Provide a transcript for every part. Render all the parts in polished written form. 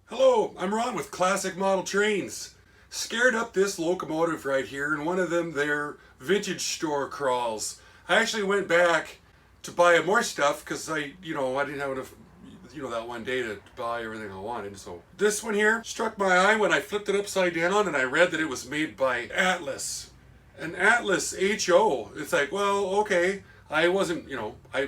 Hello, I'm Ron with Classic Model Trains. Scared up this locomotive right here in one of their vintage store crawls. I actually went back to buy more stuff because I didn't have enough, that one day to buy everything I wanted. So this one here struck my eye when I flipped it upside down and I read that it was made by Atlas. An Atlas HO. It's like, well, okay. I wasn't, I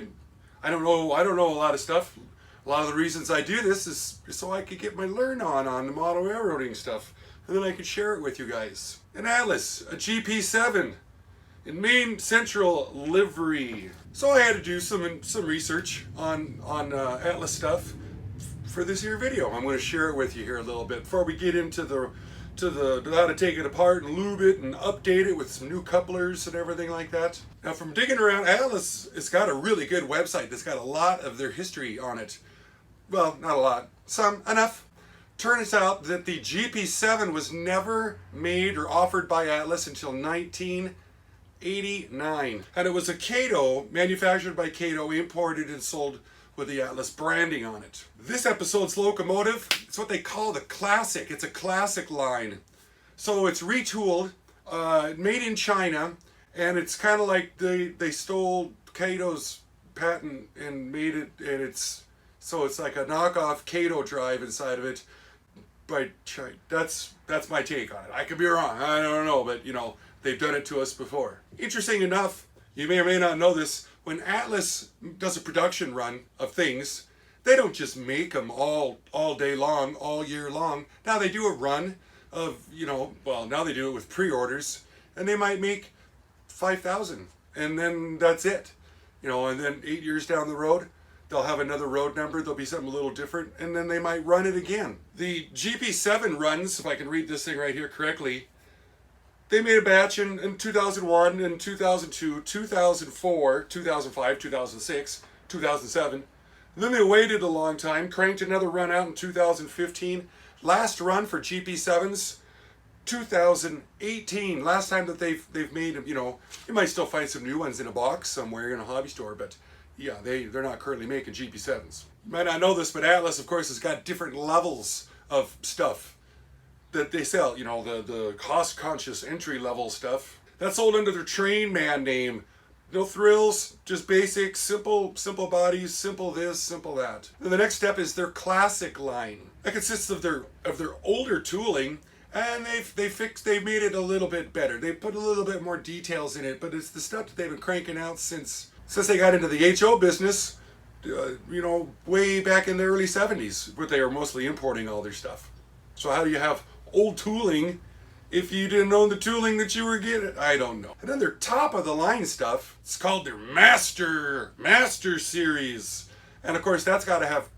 don't know a lot of stuff. A lot of the reasons I do this is so I could get my learn on the model railroading stuff, and then I could share it with you guys. An Atlas, a GP7, in Main Central livery. So I had to do some research on Atlas stuff for this here video. I'm going to share it with you here a little bit before we get into the how to take it apart and lube it and update it with some new couplers and everything like that. Now, from digging around, Atlas, it's got a really good website that's got a lot of their history on it. Well, not a lot, some, enough. Turns out that the GP7 was never made or offered by Atlas until 1989. And it was a Kadee, manufactured by Kadee, imported and sold with the Atlas branding on it. This episode's locomotive, it's what they call the classic. It's a classic line. So it's retooled, made in China, and it's kind of like they stole Kadee's patent and made it, and so it's like a knockoff Kadee drive inside of it by China. That's my take on it. I could be wrong. I don't know, but they've done it to us before. Interesting enough, you may or may not know this, when Atlas does a production run of things, they don't just make them all day long, all year long. Now they do a run of, now they do it with pre-orders, and they might make 5,000, and then that's it. And then 8 years down the road, they'll have another road number, there'll be something a little different, and then they might run it again. The GP7 runs, if I can read this thing right here correctly, they made a batch in 2001 and 2002, 2004, 2005, 2006, 2007. And then they waited a long time, cranked another run out in 2015. Last run for GP7s, 2018. Last time that they've made them, you might still find some new ones in a box somewhere in a hobby store, but yeah, they're not currently making GP7s. You might not know this, but Atlas, of course, has got different levels of stuff that they sell, the cost-conscious entry-level stuff. That's sold under their Train Man name. No thrills, just basic, simple bodies, simple this, simple that. Then the next step is their classic line. That consists of their older tooling, and they've made it a little bit better. They put a little bit more details in it, but it's the stuff that they've been cranking out since they got into the HO business, way back in the early 70s, where they were mostly importing all their stuff. So how do you have old tooling if you didn't own the tooling that you were getting? I don't know. And then their top of the line stuff, it's called their Master Series. And of course that's got to have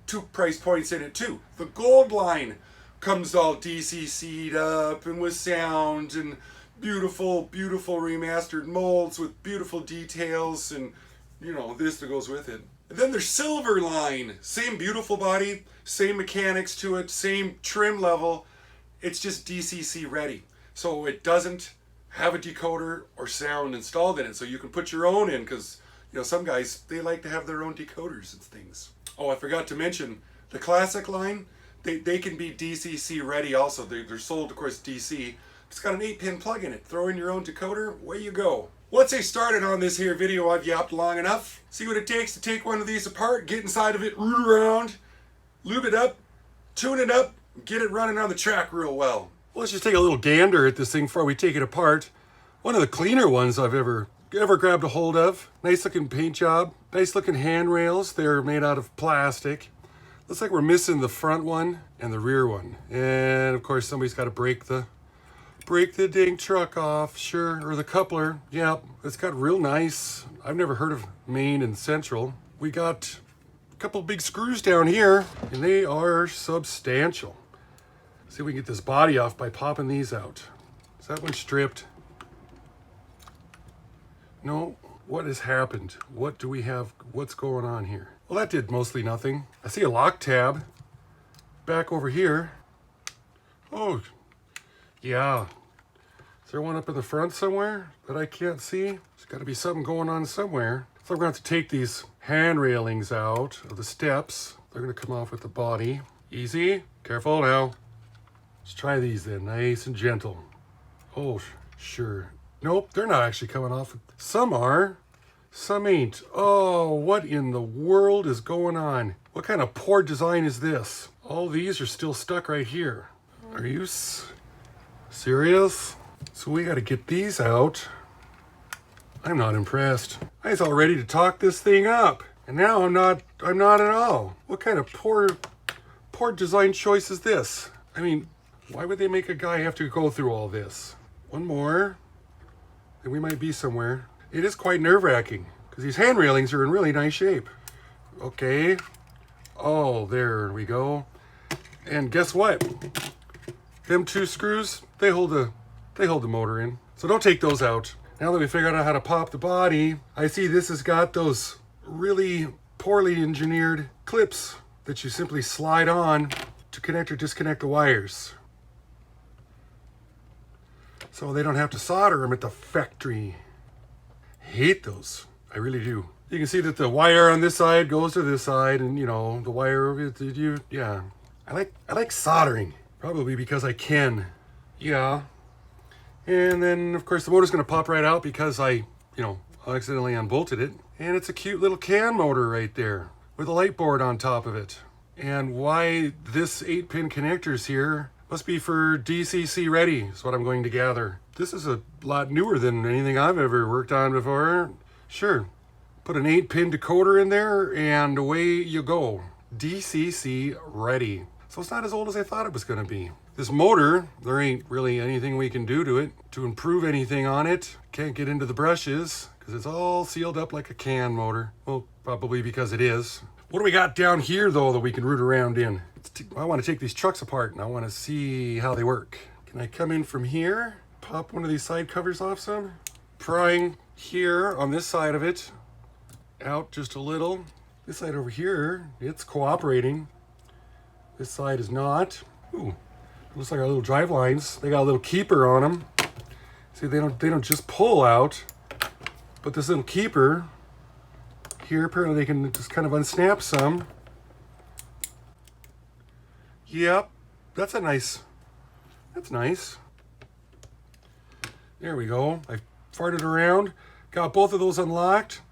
2 price points in it too. The Gold line comes all DCC'd up and with sound and beautiful remastered molds with beautiful details and this that goes with it. And then their Silver line, same beautiful body, same mechanics to it, same trim level. It's just DCC ready. So it doesn't have a decoder or sound installed in it. So you can put your own in because, some guys, they like to have their own decoders and things. Oh, I forgot to mention, the Classic line, they can be DCC ready also. They're sold, of course, DC. It's got an 8-pin plug in it. Throw in your own decoder, away you go. Let's say started on this here video. I've yapped long enough. See what it takes to take one of these apart, get inside of it, root around, lube it up, tune it up, get it running on the track real well. Let's just take a little gander at this thing before we take it apart. One of the cleaner ones I've ever grabbed a hold of. Nice looking paint job, nice looking handrails. They're made out of plastic. Looks like we're missing the front one and the rear one. And of course somebody's got to break the dang truck off, sure, or the coupler. Yeah, it's got real nice. I've never heard of Main and Central. We got a couple big screws down here, and they are substantial. See if we can get this body off by popping these out. Is that one stripped? No. What has happened? What do we have? What's going on here? Well, that did mostly nothing. I see a lock tab back over here. Oh, yeah. Is there one up in the front somewhere that I can't see? There's got to be something going on somewhere. So I'm going to have to take these hand railings out of the steps. They're gonna come off with the body. Easy, careful now. Let's try these then, nice and gentle. Oh, sure. Nope, they're not actually coming off. Some are, some ain't. Oh, what in the world is going on? What kind of poor design is this? All these are still stuck right here. Are you serious? So we gotta get these out. I'm not impressed. I was all ready to talk this thing up. And now I'm not at all. What kind of poor design choice is this? I mean, why would they make a guy have to go through all this? One more, and we might be somewhere. It is quite nerve-wracking, because these hand railings are in really nice shape. Okay. Oh, there we go. And guess what? Them 2 screws, they hold the motor in. So don't take those out. Now that we figured out how to pop the body, I see this has got those really poorly engineered clips that you simply slide on to connect or disconnect the wires. So they don't have to solder them at the factory. Hate those. I really do. You can see that the wire on this side goes to this side, and you know, the wire, yeah. I like soldering, probably because I can. Yeah. And then of course the motor's gonna pop right out because I accidentally unbolted it. And it's a cute little can motor right there with a light board on top of it. And why this 8-pin connectors here must be for DCC ready, is what I'm going to gather. This is a lot newer than anything I've ever worked on before. Sure, put an 8-pin decoder in there and away you go. DCC ready. So it's not as old as I thought it was gonna be. This motor, there ain't really anything we can do to it to improve anything on it. Can't get into the brushes because it's all sealed up like a can motor. Well, probably because it is. What do we got down here though that we can root around in? I want to take these trucks apart and I want to see how they work. Can I come in from here? Pop one of these side covers off some? Prying here on this side of it out just a little. This side over here, it's cooperating. This side is not. Ooh, looks like our little drive lines. They got a little keeper on them. See, they don't just pull out, but this little keeper here, apparently they can just kind of unsnap some. Yep, that's nice. There we go. I farted around, got both of those unlocked.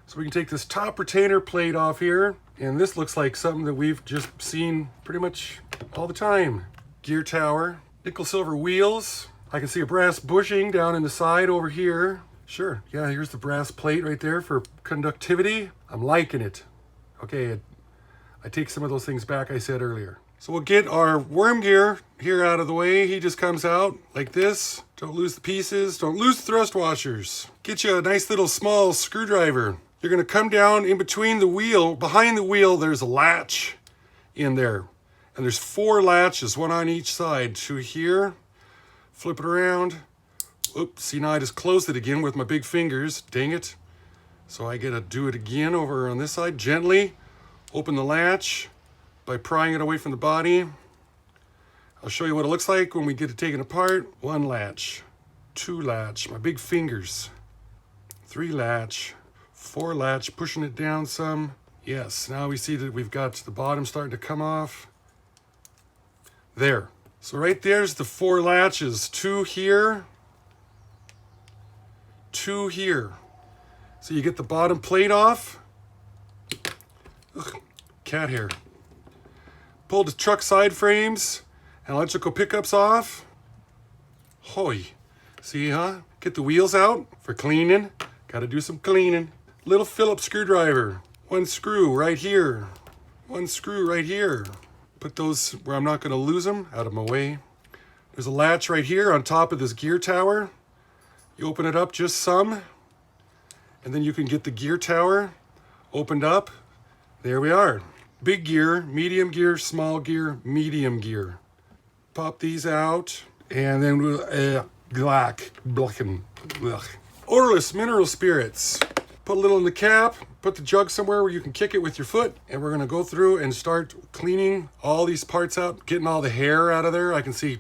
So we can take this top retainer plate off here. And this looks like something that we've just seen pretty much all the time. Gear tower, nickel silver wheels. I can see a brass bushing down in the side over here. Sure, yeah, here's the brass plate right there for conductivity. I'm liking it. Okay, I take some of those things back I said earlier. So we'll get our worm gear here out of the way. He just comes out like this. Don't lose the pieces, don't lose the thrust washers. Get you a nice little small screwdriver. You're gonna come down in between the wheel. Behind the wheel, there's a latch in there. And there's 4 latches, one on each side. 2 here, flip it around. Oops, see now I just closed it again with my big fingers, dang it. So I gotta do it again over on this side, gently. Open the latch by prying it away from the body. I'll show you what it looks like when we get it taken apart. 1 latch, 2 latch, my big fingers. 3 latch, 4 latch, pushing it down some. Yes, now we see that we've got the bottom starting to come off. There. So right there's the 4 latches. 2 here, 2 here. So you get the bottom plate off. Ugh, cat hair. Pull the truck side frames and electrical pickups off. Hoy. See, huh? Get the wheels out for cleaning. Gotta do some cleaning. Little Phillips screwdriver. 1 screw right here. 1 screw right here. Put those where I'm not gonna lose them, out of my way. There's a latch right here on top of this gear tower. You open it up just some, and then you can get the gear tower opened up. There we are. Big gear, medium gear, small gear, medium gear. Pop these out, and then we'll, odorless mineral spirits. Put a little in the cap, put the jug somewhere where you can kick it with your foot, and we're gonna go through and start cleaning all these parts out, getting all the hair out of there. I can see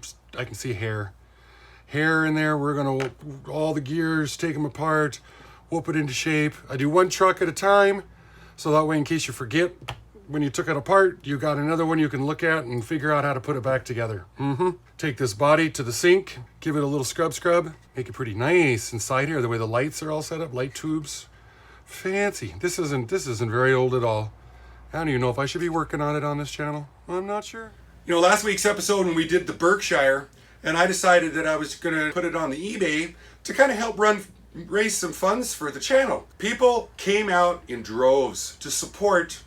hair. Hair in there. We're gonna, all the gears, take them apart, whoop it into shape. I do 1 truck at a time, so that way in case you forget when you took it apart, you got another one you can look at and figure out how to put it back together. Take this body to the sink, give it a little scrub, make it pretty nice inside here, the way the lights are all set up, light tubes. Fancy. This isn't very old at all. I don't even know if I should be working on it on this channel. I'm not sure. You know, last week's episode when we did the Berkshire, and I decided that I was going to put it on the eBay to kind of help raise some funds for the channel. People came out in droves to support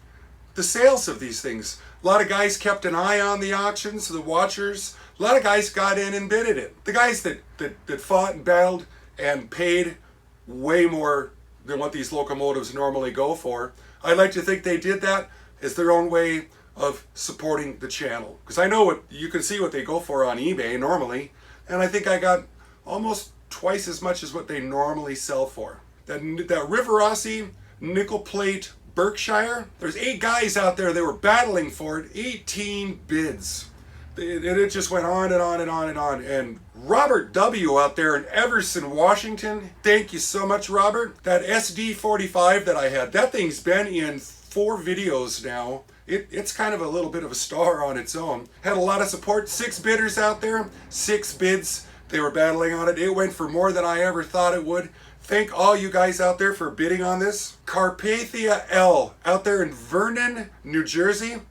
the sales of these things. A lot of guys kept an eye on the auctions, the watchers. A lot of guys got in and bidded it. The guys that fought and battled and paid way more than what these locomotives normally go for. I like to think they did that as their own way of supporting the channel. Because I know you can see what they go for on eBay normally, and I think I got almost twice as much as what they normally sell for. That Riverossi nickel plate Berkshire, there's 8 guys out there that were battling for it, 18 bids. And it just went on and on and on and on. And Robert W. out there in Everson, Washington, thank you so much, Robert. That SD45 that I had, that thing's been in 4 videos now. It's kind of a little bit of a star on its own. Had a lot of support, 6 bidders out there, 6 bids. They were battling on it. It went for more than I ever thought it would. Thank all you guys out there for bidding on this. Carpathia L out there in Vernon, New Jersey.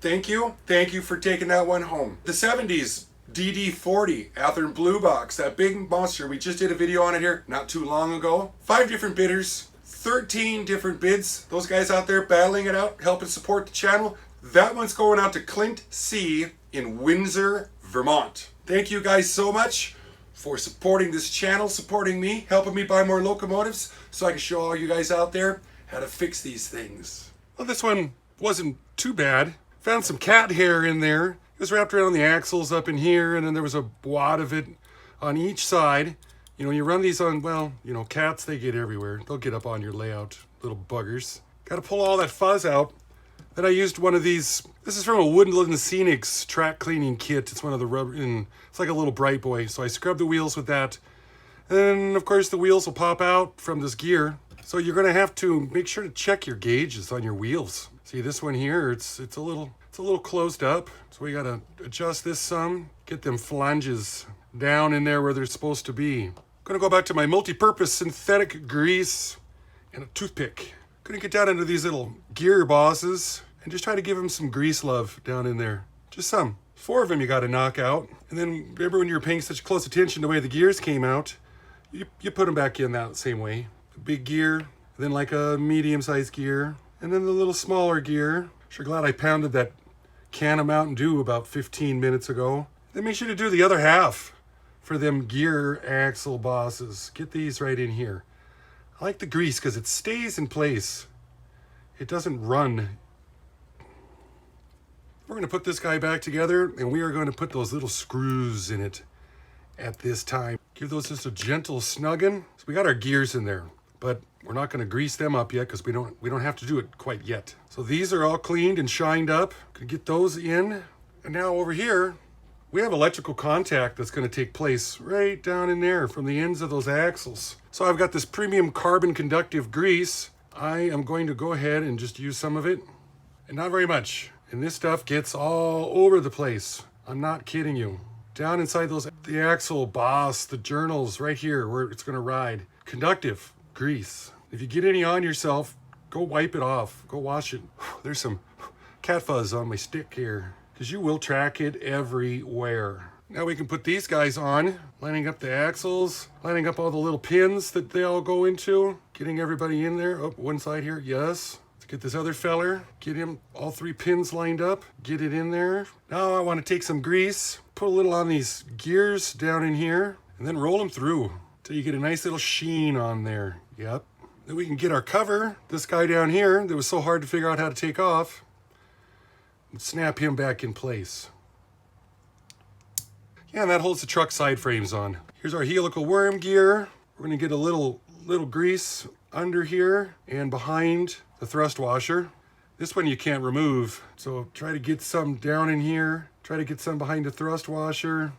Thank you. Thank you for taking that one home. The 70s DD40 Athearn Blue Box, that big monster. We just did a video on it here not too long ago. 5 different bidders, 13 different bids. Those guys out there battling it out, helping support the channel. That one's going out to Clint C. in Windsor, Vermont. Thank you guys so much for supporting this channel, supporting me, helping me buy more locomotives so I can show all you guys out there how to fix these things. Well, this one wasn't too bad. Found some cat hair in there. It was wrapped around the axles up in here, and then there was a wad of it on each side. You know, you run these on, well, you know, cats, they get everywhere. They'll get up on your layout, little buggers. Got to pull all that fuzz out. Then I used one of these. This is from a Woodland Scenics track cleaning kit. It's one of the rubber, and it's like a little bright boy. So I scrubbed the wheels with that. And then, of course, the wheels will pop out from this gear. So you're going to have to make sure to check your gauges on your wheels. See this one here, it's a little closed up. So we got to adjust this some, get them flanges down in there where they're supposed to be. I'm going to go back to my multi-purpose synthetic grease and a toothpick. Going to get down into these little gear bosses and just try to give them some grease love down in there. Just some. 4 of them you got to knock out. And then remember when you were paying such close attention to the way the gears came out, you put them back in that same way. The big gear, then like a medium-sized gear, and then the little smaller gear. Sure glad I pounded that can of Mountain Dew about 15 minutes ago. Then make sure to do the other half for them gear axle bosses. Get these right in here. I like the grease because it stays in place. It doesn't run. We're going to put this guy back together, and we are going to put those little screws in it at this time. Give those just a gentle snugging. So we got our gears in there, but we're not going to grease them up yet because we don't have to do it quite yet. So these are all cleaned and shined up. Gonna get those in. And now over here, we have electrical contact that's going to take place right down in there from the ends of those axles. So I've got this premium carbon conductive grease. I am going to go ahead and just use some of it, and not very much. And this stuff gets all over the place. I'm not kidding you. Down inside the axle boss, the journals right here where it's going to ride. Conductive grease. If you get any on yourself, go wipe it off. Go wash it. There's some cat fuzz on my stick here because you will track it everywhere. Now we can put these guys on, lining up the axles, lining up all the little pins that they all go into, getting everybody in there. Oh, one side here, yes. Let's get this other feller, get him all 3 pins lined up, get it in there. Now I want to take some grease, put a little on these gears down in here, and then roll them through till you get a nice little sheen on there. Yep. Then we can get our cover, this guy down here that was so hard to figure out how to take off, and snap him back in place. Yeah, and that holds the truck side frames on. Here's our helical worm gear. We're gonna get a little grease under here and behind the thrust washer. This one you can't remove, so try to get some down in here. Try to get some behind the thrust washer.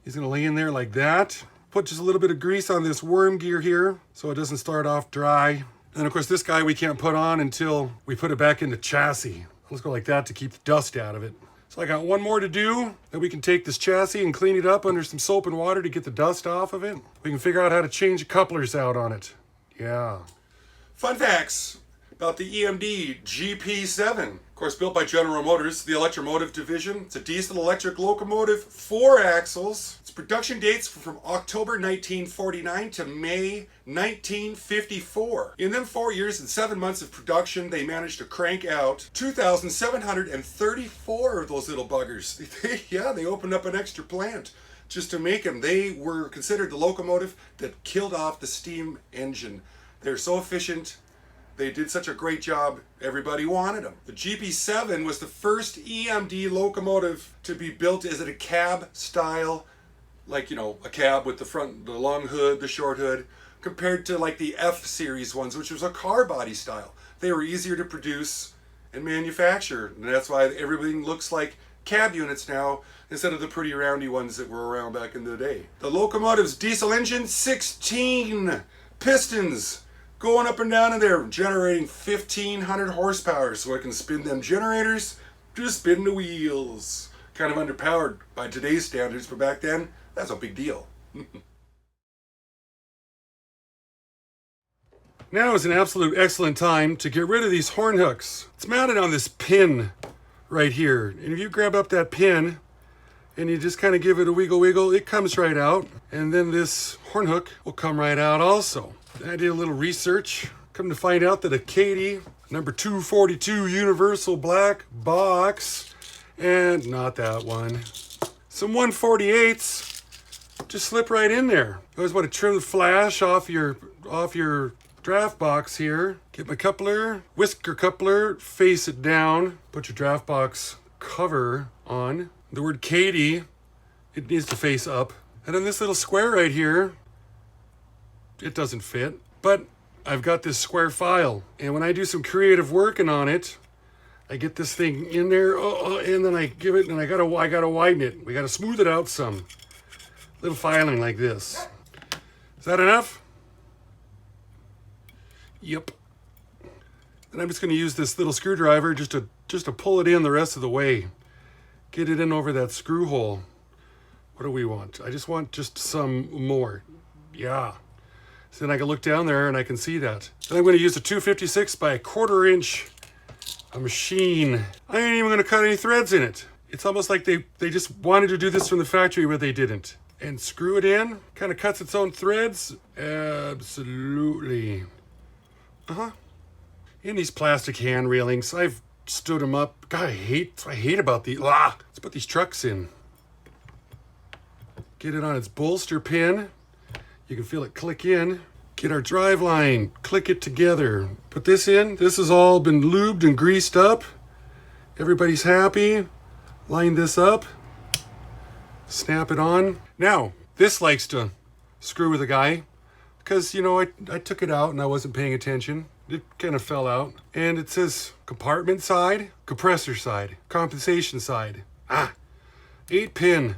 He's gonna lay in there like that. Put just a little bit of grease on this worm gear here so it doesn't start off dry. And then of course this guy we can't put on until we put it back in the chassis. Let's go like that to keep the dust out of it. So I got one more to do. Then we can take this chassis and clean it up under some soap and water to get the dust off of it. We can figure out how to change the couplers out on it. Yeah. Fun facts about the EMD GP7. Of course, built by General Motors, the Electromotive division. It's a diesel electric locomotive, 4 axles. Its production dates from October 1949 to May 1954. In them 4 years and 7 months of production, they managed to crank out 2,734 of those little buggers. They opened up an extra plant just to make them. They were considered the locomotive that killed off the steam engine. They're so efficient. They did such a great job, everybody wanted them. The GP7 was the first EMD locomotive to be built as a cab style, like, a cab with the long hood, the short hood, compared to like the F series ones, which was a car body style. They were easier to produce and manufacture, and that's why everything looks like cab units now instead of the pretty roundy ones that were around back in the day. The locomotive's diesel engine, 16 pistons going up and down in there, generating 1,500 horsepower, so I can spin them generators to spin the wheels. Kind of underpowered by today's standards, but back then, that's a big deal. Now is an absolute excellent time to get rid of these horn hooks. It's mounted on this pin right here. And if you grab up that pin and you just kind of give it a wiggle, it comes right out. And then this horn hook will come right out also. I did a little research. Come to find out that a Kadee number 242 universal black box, and not that one, some 148s just slip right in there. You always want to trim the flash off your draft box here. Get my coupler, whisker coupler, face it down, put your draft box cover on. The word Kadee, it needs to face up. And then this little square right here, it doesn't fit, but I've got this square file, and when I do some creative working on it, I get this thing in there, and then I give it, and I gotta widen it. We gotta smooth it out some. Little filing like this. Is that enough? Yep. And I'm just gonna use this little screwdriver just to pull it in the rest of the way. Get it in over that screw hole. What do we want? I just want just some more. Yeah. So then I can look down there and I can see that. Then I'm going to use a 256 by 1/4 inch machine. I ain't even going to cut any threads in it. It's almost like they just wanted to do this from the factory, but they didn't. And screw it in. Kind of cuts its own threads. Absolutely. In these plastic hand railings, I've stood them up. God, I hate about these. Let's put these trucks in. Get it on its bolster pin. You can feel it click in. Get our drive line, click it together. Put this in. This has all been lubed and greased up. Everybody's happy. Line this up. Snap it on. Now, this likes to screw with a guy because, I took it out and I wasn't paying attention. It kind of fell out. And it says compartment side, compressor side, compensation side. 8-pin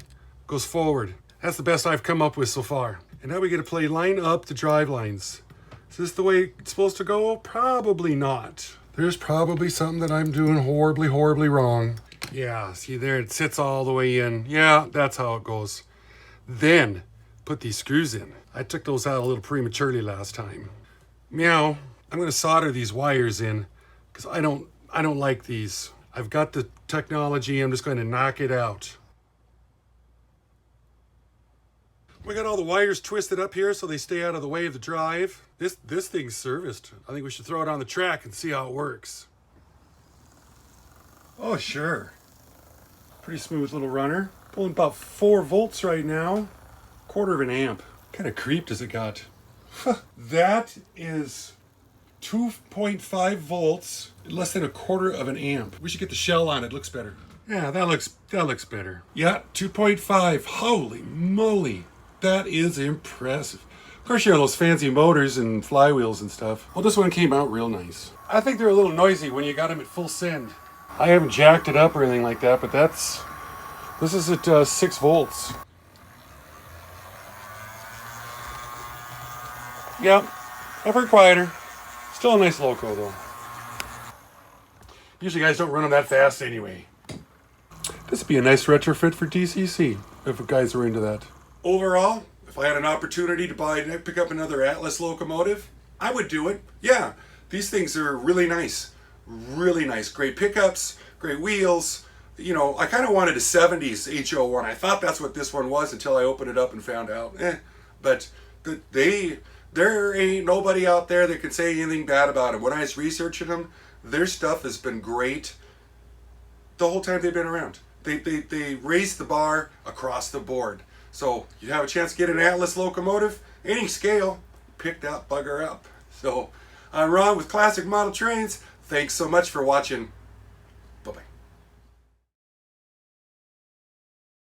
goes forward. That's the best I've come up with so far. And now we get to play line up the drive lines. Is this the way it's supposed to go? Probably not. There's probably something that I'm doing horribly, horribly wrong. Yeah, see there, it sits all the way in. Yeah, that's how it goes. Then, put these screws in. I took those out a little prematurely last time. Meow. I'm gonna solder these wires in because I don't like these. I've got the technology, I'm just going to knock it out. We got all the wires twisted up here so they stay out of the way of the drive. This thing's serviced. I think we should throw it on the track and see how it works. Oh, sure. Pretty smooth little runner. Pulling about 4 volts right now. 1/4 amp. What kind of creep does it got? That is 2.5 volts, less than 1/4 amp. We should get the shell on it, looks better. Yeah, that looks better. Yeah, 2.5, holy moly. That is impressive. Of course, you have those fancy motors and flywheels and stuff. Well, this one came out real nice. I think they're a little noisy when you got them at full send. I haven't jacked it up or anything like that, but this is at 6 volts. Yep, I've heard quieter. Still a nice loco though. Usually guys don't run them that fast anyway. This would be a nice retrofit for DCC if guys are into that. Overall, if I had an opportunity to pick up another Atlas locomotive, I would do it. Yeah, these things are really nice. Really nice. Great pickups, great wheels. You know, I kind of wanted a 70s HO1. I thought that's what this one was until I opened it up and found out. But there ain't nobody out there that can say anything bad about them. When I was researching them, their stuff has been great the whole time they've been around. They raised the bar across the board. So you have a chance to get an Atlas locomotive, any scale, pick that bugger up. So I'm Ron with Classic Model Trains. Thanks so much for watching.